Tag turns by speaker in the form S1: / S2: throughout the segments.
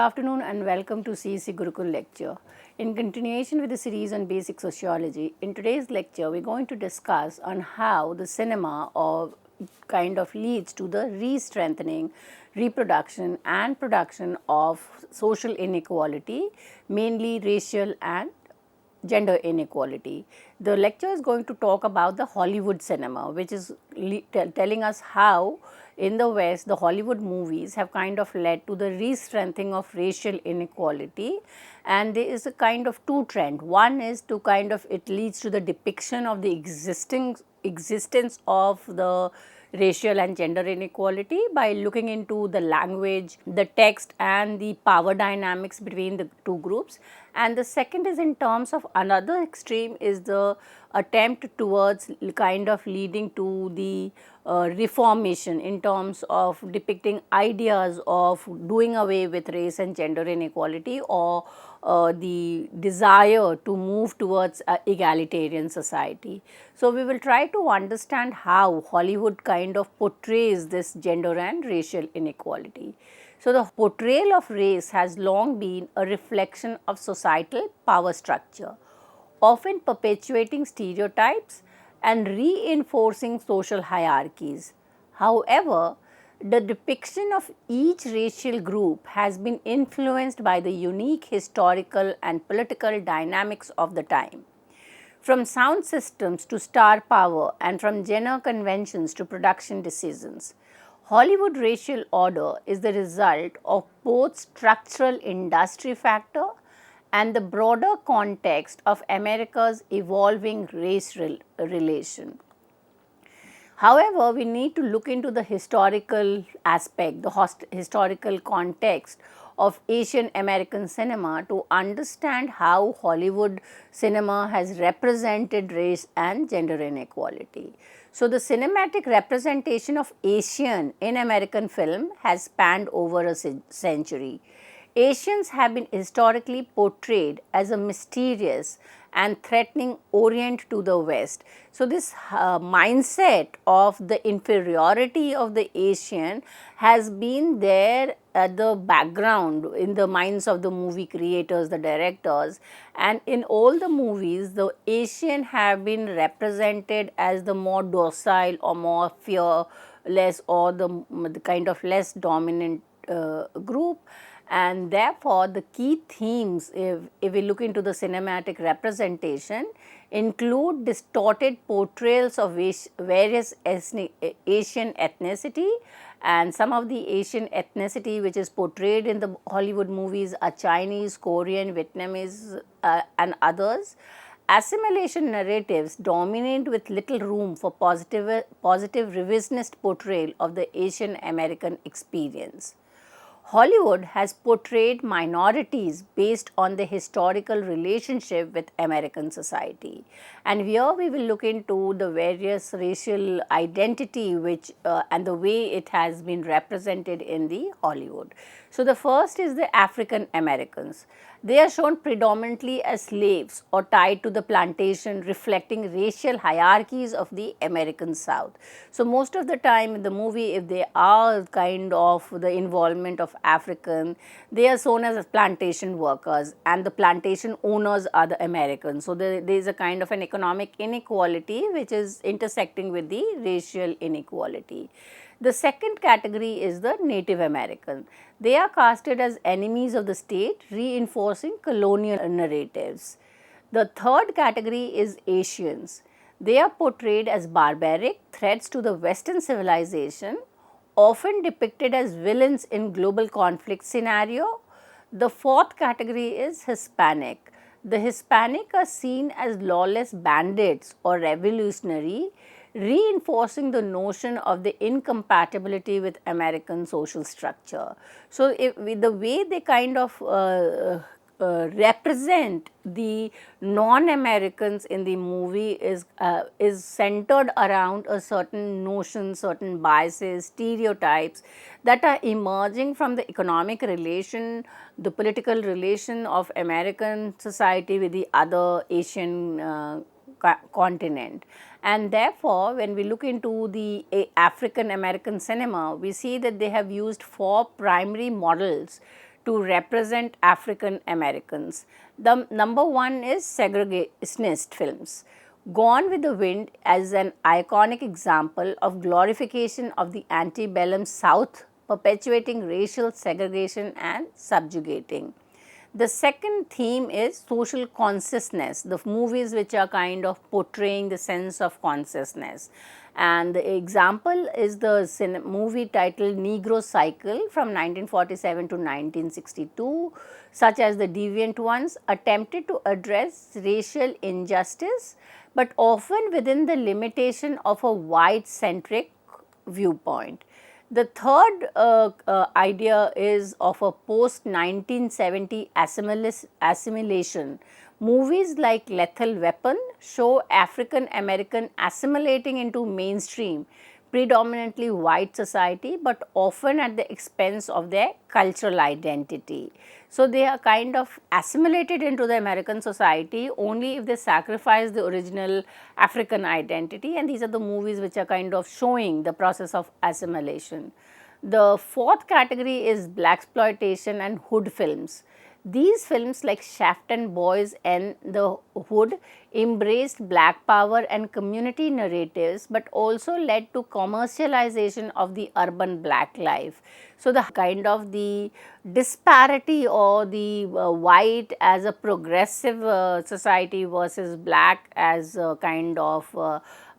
S1: afternoon and welcome to CEC Gurukul lecture. In continuation with the series on basic sociology, in today's lecture we're going to discuss on how the cinema kind of leads to the re-strengthening, reproduction and production of social inequality, mainly racial and gender inequality. The lecture is going to talk about the Hollywood cinema, which is telling us how in the West the Hollywood movies have kind of led to the re-strengthening of racial inequality, and there is a kind of two trend. One is to kind of it leads to the depiction of the existence of the racial and gender inequality by looking into the language, the text and the power dynamics between the two groups. And the second is in terms of another extreme is the attempt towards kind of leading to the reformation in terms of depicting ideas of doing away with race and gender inequality, or the desire to move towards egalitarian society. So, we will try to understand how Hollywood kind of portrays this gender and racial inequality. So, the portrayal of race has long been a reflection of societal power structure, often perpetuating stereotypes and reinforcing social hierarchies. However, the depiction of each racial group has been influenced by the unique historical and political dynamics of the time. From sound systems to star power and from gender conventions to production decisions, Hollywood racial order is the result of both structural industry factor and the broader context of America's evolving race relation. However, we need to look into the historical aspect, the historical context of Asian American cinema to understand how Hollywood cinema has represented race and gender inequality. So, the cinematic representation of Asian in American film has spanned over a century. Asians have been historically portrayed as a mysterious and threatening Orient to the West. So, this mindset of the inferiority of the Asian has been there at the background in the minds of the movie creators, the directors, and in all the movies the Asian have been represented as the more docile or more fearless or the kind of less dominant group. And therefore, the key themes, if we look into the cinematic representation, include distorted portrayals of various Asian ethnicity, and some of the Asian ethnicity which is portrayed in the Hollywood movies are Chinese, Korean, Vietnamese and others. Assimilation narratives dominate with little room for positive revisionist portrayal of the Asian American experience. Hollywood has portrayed minorities based on the historical relationship with American society, and here we will look into the various racial identity which and the way it has been represented in the Hollywood. So, the first is the African Americans. They are shown predominantly as slaves or tied to the plantation, reflecting racial hierarchies of the American South. So, most of the time in the movie, if they are kind of the involvement of African, they are shown as plantation workers and the plantation owners are the Americans. So, there is a kind of an economic inequality which is intersecting with the racial inequality. The second category is the Native American. They are casted as enemies of the state, reinforcing colonial narratives. The third category is Asians. They are portrayed as barbaric threats to the Western civilization, often depicted as villains in global conflict scenario. The fourth category is Hispanic. The Hispanic are seen as lawless bandits or revolutionary, reinforcing the notion of the incompatibility with American social structure. So, the way they kind of represent the non-Americans in the movie is centered around a certain notion, certain biases, stereotypes that are emerging from the economic relation, the political relation of American society with the other Asian continent. And therefore, when we look into the African American cinema, we see that they have used four primary models to represent African Americans. The number one is segregationist films. Gone with the Wind as an iconic example of glorification of the antebellum South, perpetuating racial segregation and subjugating. The second theme is social consciousness, the movies which are kind of portraying the sense of consciousness. And the example is the movie titled Negro Cycle from 1947 to 1962, such as The Deviant Ones, attempted to address racial injustice, but often within the limitation of a white-centric viewpoint. The third idea is of a post 1970 assimilation. Movies like Lethal Weapon show African American assimilating into mainstream, predominantly white society, but often at the expense of their cultural identity. So, they are kind of assimilated into the American society only if they sacrifice the original African identity, and these are the movies which are kind of showing the process of assimilation. The fourth category is blaxploitation and hood films. These films like Shaft and Boys and The Hood embraced black power and community narratives, but also led to commercialization of the urban black life. So, the kind of the disparity or the white as a progressive society versus black as a kind of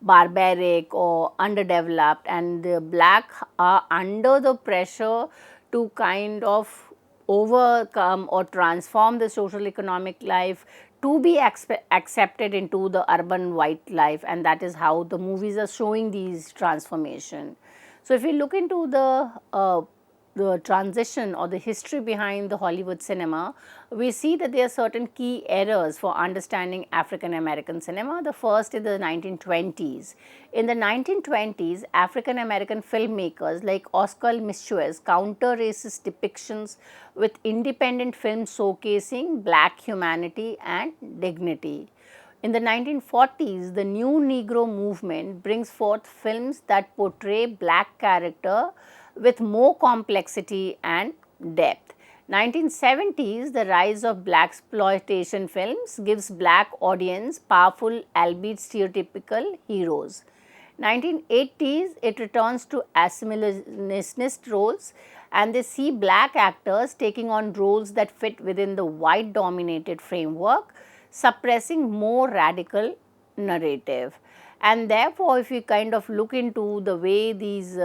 S1: barbaric or underdeveloped, and the black are under the pressure to kind of overcome or transform the social economic life to be accepted into the urban white life, and that is how the movies are showing these transformation. So, if we look into the transition or the history behind the Hollywood cinema, we see that there are certain key errors for understanding African American cinema. The first is the 1920s. In the 1920s, African American filmmakers like Oscar Micheaux's counter-racist depictions with independent films showcasing black humanity and dignity. In the 1940s, the new Negro movement brings forth films that portray black character with more complexity and depth. 1970s, the rise of blaxploitation films gives black audience powerful albeit stereotypical heroes. 1980s, it returns to assimilationist roles, and they see black actors taking on roles that fit within the white dominated framework, suppressing more radical narrative. And therefore, if you kind of look into the way these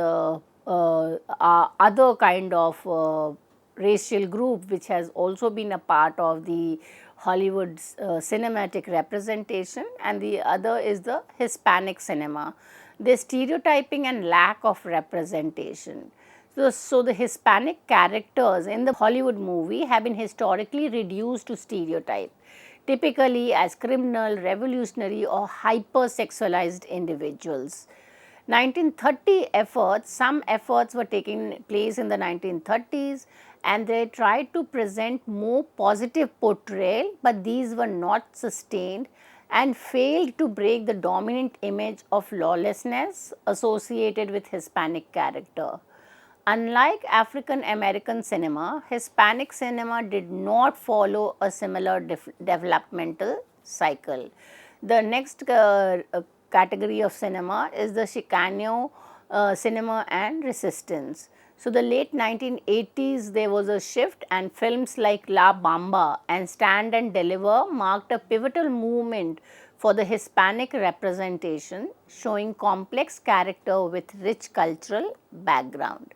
S1: other kind of racial group which has also been a part of the Hollywood's cinematic representation, and the other is the Hispanic cinema. The stereotyping and lack of representation. So, the Hispanic characters in the Hollywood movie have been historically reduced to stereotype, typically as criminal, revolutionary or hypersexualized individuals. 1930 efforts, some efforts were taking place in the 1930s, and they tried to present more positive portrayal, but these were not sustained and failed to break the dominant image of lawlessness associated with Hispanic character. Unlike African American cinema, Hispanic cinema did not follow a similar developmental cycle. The next category of cinema is the Chicano cinema and resistance. So, the late 1980s there was a shift, and films like La Bamba and Stand and Deliver marked a pivotal movement for the Hispanic representation, showing complex character with rich cultural background.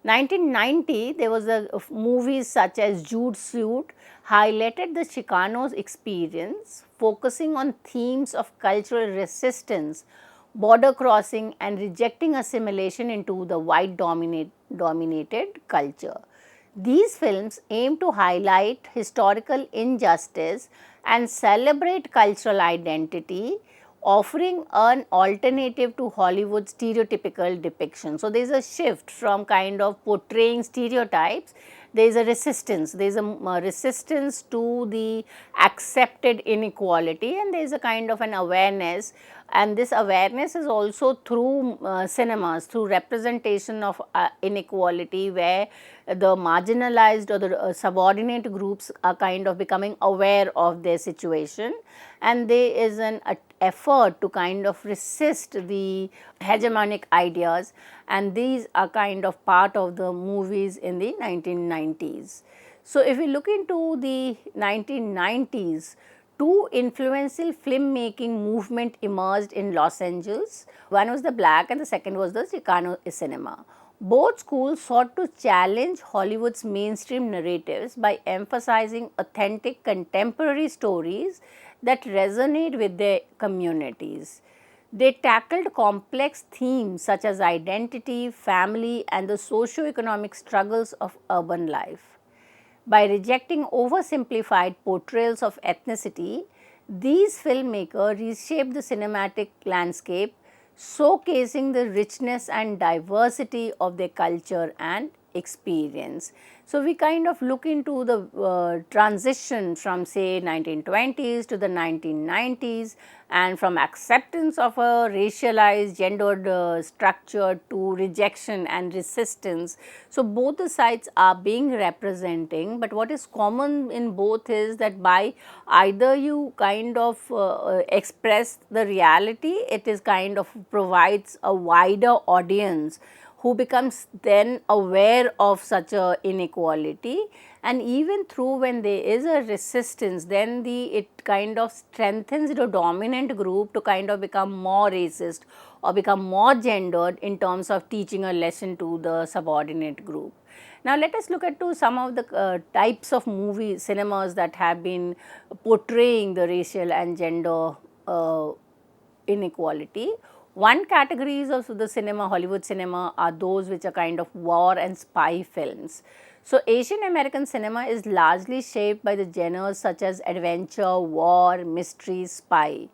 S1: 1990, there was a movies such as Jude Suit highlighted the Chicanos' experience, focusing on themes of cultural resistance, border crossing and rejecting assimilation into the white dominated culture. These films aim to highlight historical injustice and celebrate cultural identity, offering an alternative to Hollywood's stereotypical depiction. So, there is a shift from kind of portraying stereotypes, there is a resistance, there is a resistance to the accepted inequality, and there is a kind of an awareness, and this awareness is also through cinemas, through representation of inequality, where the marginalized or the subordinate groups are kind of becoming aware of their situation, and there is an effort to kind of resist the hegemonic ideas, and these are kind of part of the movies in the 1990s. So, if we look into the 1990s, two influential filmmaking movement emerged in Los Angeles. One was the black and the second was the Chicano cinema. Both schools sought to challenge Hollywood's mainstream narratives by emphasizing authentic contemporary stories that resonate with their communities. They tackled complex themes such as identity, family, and the socio-economic struggles of urban life. By rejecting oversimplified portrayals of ethnicity, these filmmakers reshaped the cinematic landscape, showcasing the richness and diversity of their culture and experience. So, we kind of look into the transition from say 1920s to the 1990s, and from acceptance of a racialized gendered structure to rejection and resistance. So, both the sides are being representing, but what is common in both is that by either you kind of express the reality, it is kind of provides a wider audience who becomes then aware of such a inequality, and even through when there is a resistance, then it kind of strengthens the dominant group to kind of become more racist or become more gendered in terms of teaching a lesson to the subordinate group. Now, let us look at some of the types of movie cinemas that have been portraying the racial and gender inequality. One categories of the cinema, Hollywood cinema, are those which are kind of war and spy films. So, Asian American cinema is largely shaped by the genres such as adventure, war, mystery, spy.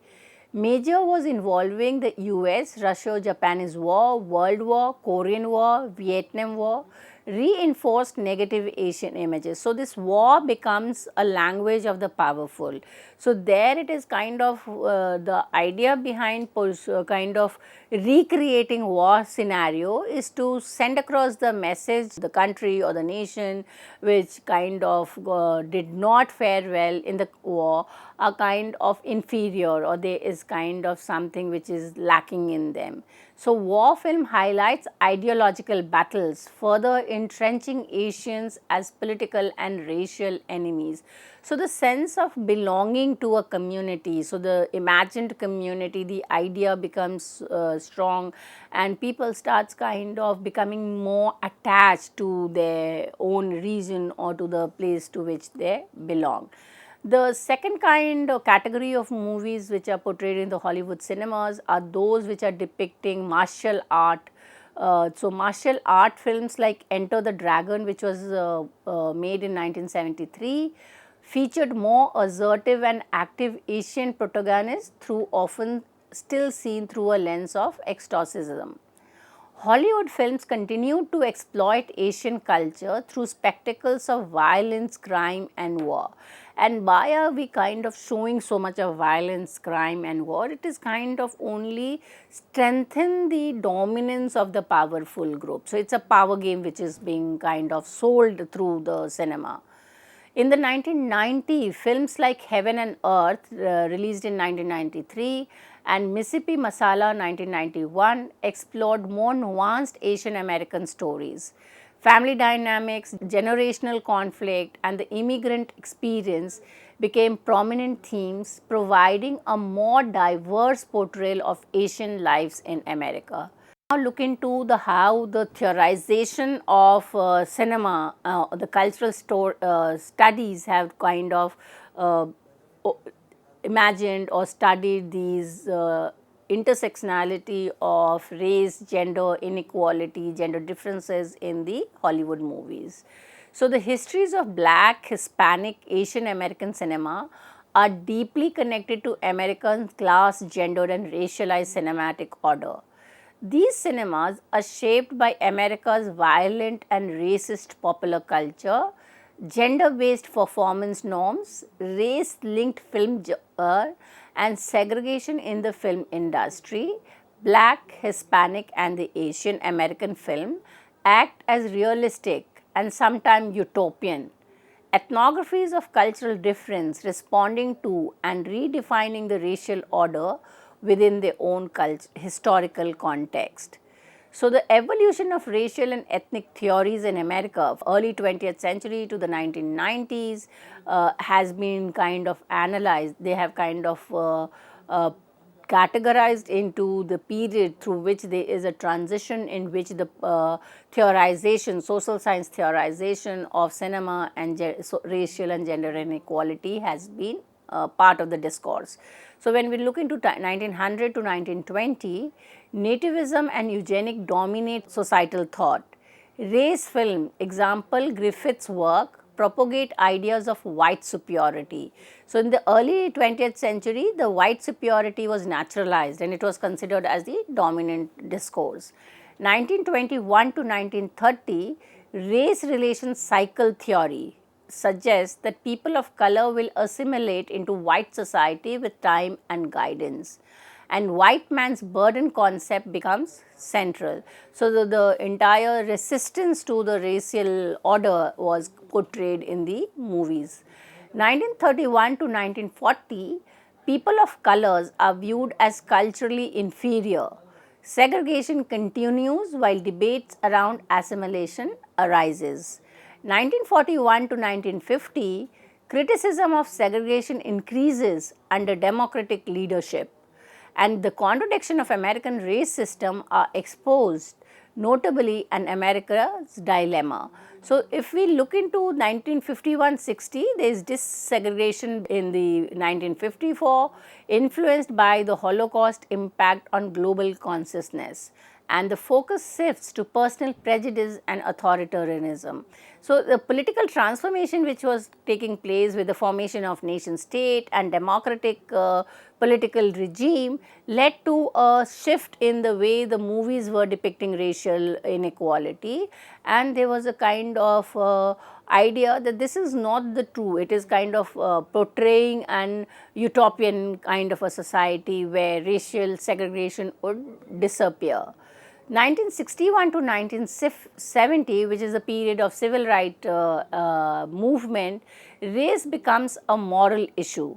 S1: Major was involving the US, Russia-Japanese War, World War, Korean War, Vietnam War, reinforced negative Asian images. So, this war becomes a language of the powerful. So, there it is kind of the idea behind kind of recreating war scenario is to send across the message the country or the nation which kind of did not fare well in the war are kind of inferior, or there is kind of something which is lacking in them. So, war film highlights ideological battles, further entrenching Asians as political and racial enemies. So, the sense of belonging to a community, so the imagined community, the idea becomes strong, and people starts kind of becoming more attached to their own region or to the place to which they belong. The second kind or category of movies which are portrayed in the Hollywood cinemas are those which are depicting martial art. So, martial art films like Enter the Dragon, which was made in 1973, featured more assertive and active Asian protagonists through often still seen through a lens of exorcism. Hollywood films continued to exploit Asian culture through spectacles of violence, crime and war. And why are we kind of showing so much of violence, crime and war? It is kind of only strengthen the dominance of the powerful group. So, it is a power game which is being kind of sold through the cinema. In the 1990s, films like Heaven and Earth, released in 1993, and Mississippi Masala 1991, explored more nuanced Asian American stories. Family dynamics, generational conflict, and the immigrant experience became prominent themes, providing a more diverse portrayal of Asian lives in America. Now look into how the theorization of cinema, the cultural studies have kind of imagined or studied these intersectionality of race, gender inequality, gender differences in the Hollywood movies. So, the histories of Black, Hispanic, Asian American cinema are deeply connected to American class, gender and racialized cinematic order. These cinemas are shaped by America's violent and racist popular culture, gender-based performance norms, race-linked film genre, and segregation in the film industry. Black, Hispanic and the Asian American film act as realistic and sometimes utopian. Ethnographies of cultural difference responding to and redefining the racial order within their own historical context. So, the evolution of racial and ethnic theories in America, early 20th century to the 1990s, has been kind of analyzed. They have kind of categorized into the period through which there is a transition in which the theorization, social science theorization of cinema and racial and gender inequality has been part of the discourse. So, when we look into 1900 to 1920, nativism and eugenic dominate societal thought. Race film, example Griffith's work, propagate ideas of white superiority. So, in the early 20th century, the white superiority was naturalized and it was considered as the dominant discourse. 1921 to 1930, race relations cycle theory suggests that people of color will assimilate into white society with time and guidance, and white man's burden concept becomes central. So, the entire resistance to the racial order was portrayed in the movies. 1931 to 1940, people of colors are viewed as culturally inferior. Segregation continues while debates around assimilation arises. 1941 to 1950, criticism of segregation increases under democratic leadership, and the contradiction of American race system are exposed, notably an America's dilemma. So, if we look into 1951-60, there is desegregation in the 1954, influenced by the Holocaust impact on global consciousness, and the focus shifts to personal prejudice and authoritarianism. So, the political transformation which was taking place with the formation of nation state and democratic political regime led to a shift in the way the movies were depicting racial inequality, and there was a kind of idea that this is not the true, it is kind of portraying an utopian kind of a society where racial segregation would disappear. 1961 to 1970, which is a period of civil rights movement, race becomes a moral issue.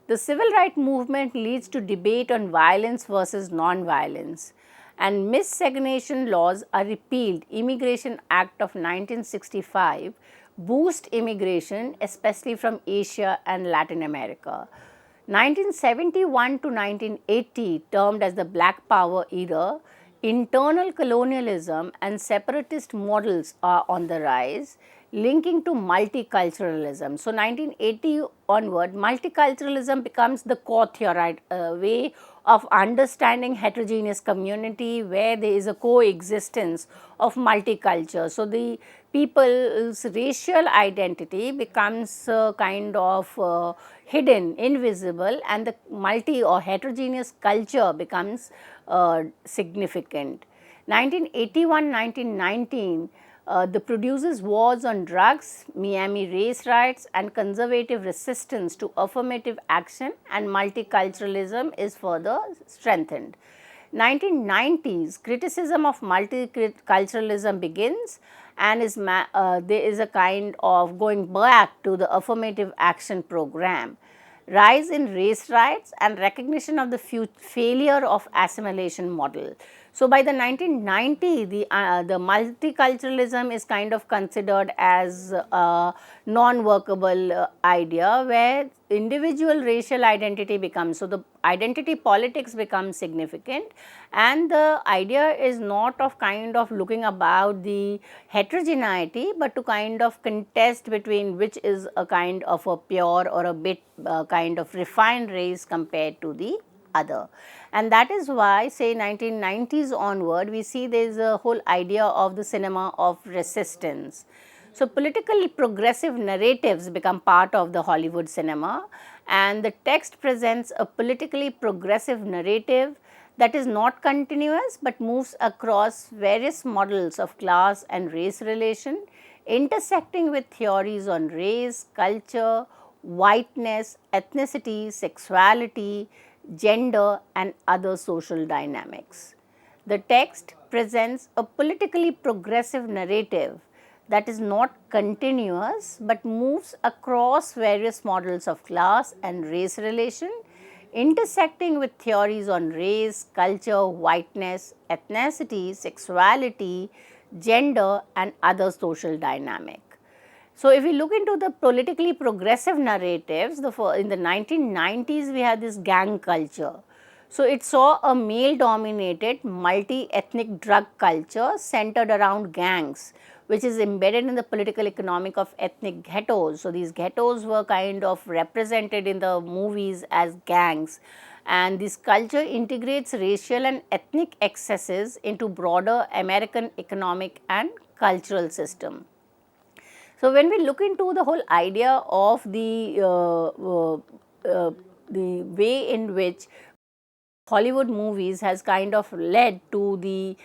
S1: The civil rights movement leads to debate on violence versus non-violence, and miscegenation laws are repealed. Immigration Act of 1965 boost immigration, especially from Asia and Latin America. 1971 to 1980, termed as the Black Power era, internal colonialism and separatist models are on the rise, linking to multiculturalism. So, 1980 onward, multiculturalism becomes the core theorized way of understanding heterogeneous community where there is a coexistence of multiculture. So, the people's racial identity becomes kind of hidden, invisible, and the multi or heterogeneous culture becomes significant. 1981-1919, the producers' wars on drugs, Miami race riots, and conservative resistance to affirmative action and multiculturalism is further strengthened. 1990s, criticism of multiculturalism begins, and there is a kind of going back to the affirmative action program. Rise in race riots and recognition of the failure of assimilation model. So, by the 1990, the multiculturalism is kind of considered as a non-workable idea where individual racial identity becomes, so the identity politics becomes significant, and the idea is not of kind of looking about the heterogeneity, but to kind of contest between which is a kind of a pure or a bit kind of refined race compared to the other. And that is why, say 1990s onward, we see there is a whole idea of the cinema of resistance. So, politically progressive narratives become part of the Hollywood cinema, and the text presents a politically progressive narrative that is not continuous but moves across various models of class and race relation, intersecting with theories on race, culture, whiteness, ethnicity, sexuality, gender, and other social dynamics. The text presents a politically progressive narrative that is not continuous but moves across various models of class and race relation, intersecting with theories on race, culture, whiteness, ethnicity, sexuality, gender, and other social dynamic. So, if we look into the politically progressive narratives, in the 1990s we had this gang culture. So, it saw a male dominated multi ethnic drug culture centered around gangs, which is embedded in the political economic of ethnic ghettos. So, these ghettos were kind of represented in the movies as gangs, and this culture integrates racial and ethnic excesses into broader American economic and cultural system. So, when we look into the whole idea of the way in which Hollywood movies has kind of led to the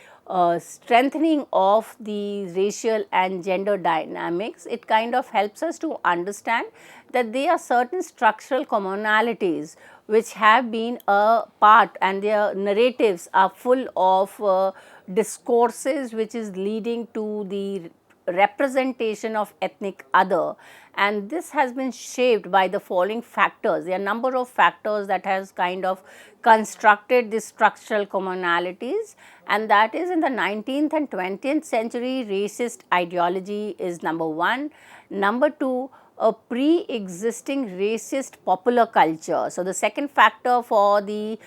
S1: strengthening of the racial and gender dynamics, it kind of helps us to understand that there are certain structural commonalities which have been a part, and their narratives are full of discourses which is leading to the representation of ethnic other, and this has been shaped by the following factors. There are number of factors that has kind of constructed these structural commonalities, and that is in the 19th and 20th century racist ideology is number one. Number two, a pre-existing racist popular culture. So, the second factor for the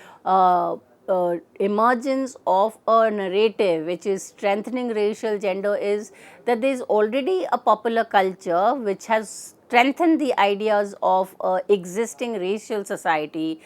S1: emergence of a narrative which is strengthening racial gender is that there is already a popular culture which has strengthened the ideas of existing racial society,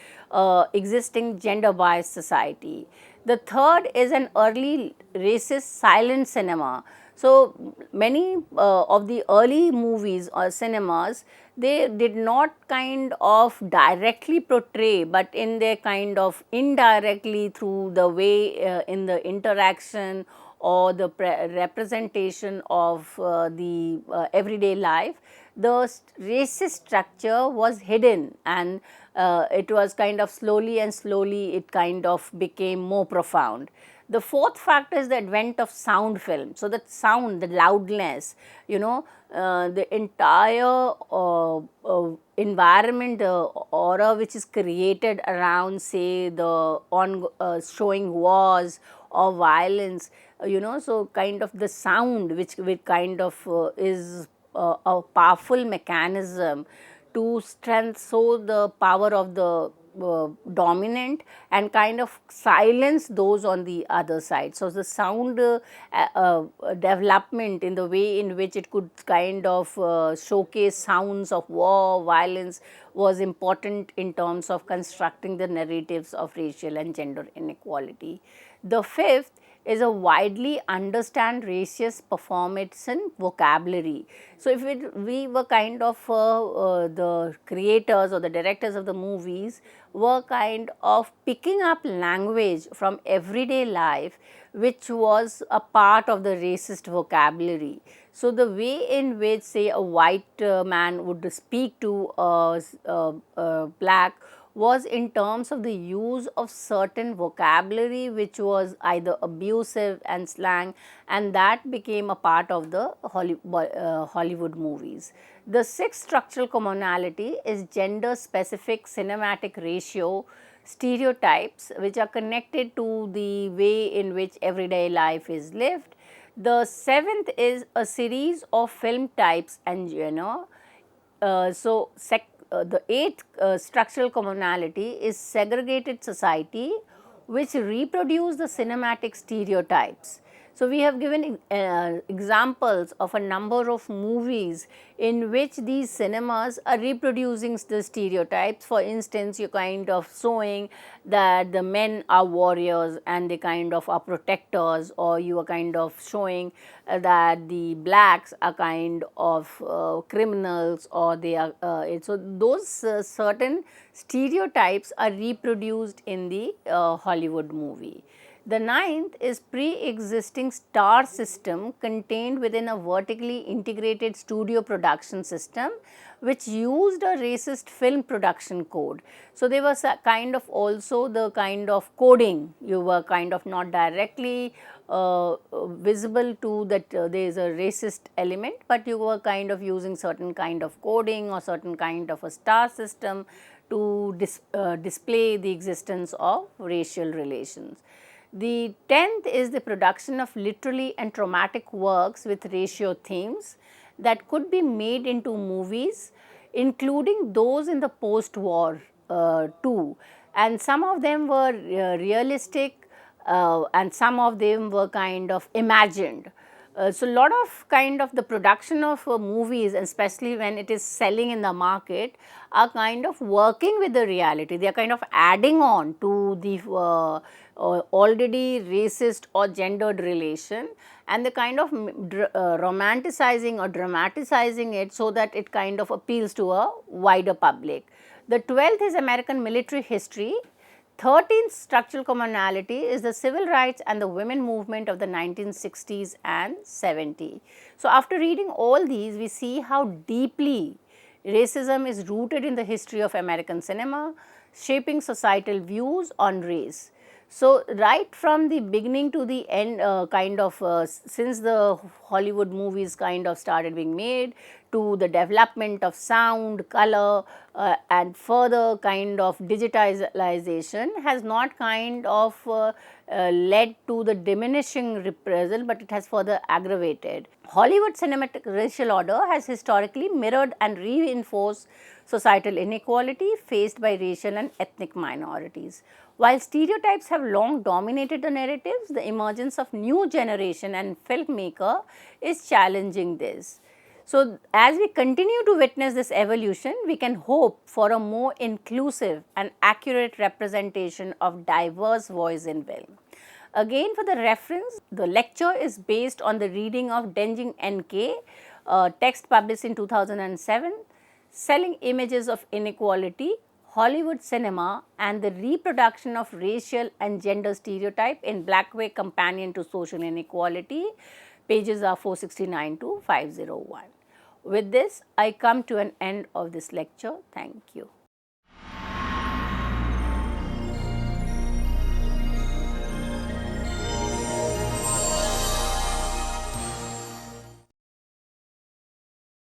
S1: existing gender biased society. The third is an early racist silent cinema. So, many of the early movies or cinemas, they did not kind of directly portray, but in their kind of indirectly through the way in the interaction or the representation of the everyday life, the racist structure was hidden, and it was kind of slowly and slowly it kind of became more profound. The fourth factor is the advent of sound film. So, the sound, the loudness, the entire environment, the aura which is created around, say, the showing wars or violence, so kind of the sound which kind of is a powerful mechanism to so the power of the dominant and kind of silence those on the other side. So, the sound development in the way in which it could kind of showcase sounds of war, violence was important in terms of constructing the narratives of racial and gender inequality. The fifth is a widely understand racist performance and vocabulary. So, if we were kind of the creators or the directors of the movies were kind of picking up language from everyday life which was a part of the racist vocabulary. So, the way in which say a white man would speak to a black was in terms of the use of certain vocabulary which was either abusive and slang, and that became a part of the Hollywood movies. The sixth structural commonality is gender specific cinematic ratio stereotypes which are connected to the way in which everyday life is lived. The seventh is a series of film types and genre. The eighth structural commonality is segregated society which reproduce the cinematic stereotypes. So, we have given examples of a number of movies in which these cinemas are reproducing the stereotypes. For instance, you kind of showing that the men are warriors and they kind of are protectors, or you are kind of showing that the blacks are kind of criminals, or they are so those certain stereotypes are reproduced in the Hollywood movie. The ninth is pre-existing star system contained within a vertically integrated studio production system which used a racist film production code. So, there was a kind of also the kind of coding, you were kind of not directly visible to that there is a racist element, but you were kind of using certain kind of coding or certain kind of a star system to display the existence of racial relations. The 10th is the production of literary and traumatic works with racial themes that could be made into movies, including those in the post-war too. And some of them were realistic and some of them were kind of imagined. So, lot of kind of the production of movies, especially when it is selling in the market, are kind of working with the reality. They are kind of adding on to the already racist or gendered relation, and the kind of romanticizing or dramatizing it so that it kind of appeals to a wider public. The 12th is American military history. 13th structural commonality is the civil rights and the women movement of the 1960s and 70s. So, after reading all these, we see how deeply racism is rooted in the history of American cinema, shaping societal views on race. So, right from the beginning to the end, since the Hollywood movies kind of started being made, to the development of sound, color and further kind of digitalization has not kind of led to the diminishing reprisal, but it has further aggravated. Hollywood cinematic racial order has historically mirrored and reinforced societal inequality faced by racial and ethnic minorities. While stereotypes have long dominated the narratives, the emergence of new generation and filmmaker is challenging this. So, as we continue to witness this evolution, we can hope for a more inclusive and accurate representation of diverse voice in film. Again, for the reference, the lecture is based on the reading of Denjing N.K., text published in 2007, Selling Images of Inequality, Hollywood Cinema and the Reproduction of Racial and Gender Stereotype in Black Way Companion to Social Inequality. Pages are 469 to 501. With this, I come to an end of this lecture. Thank you.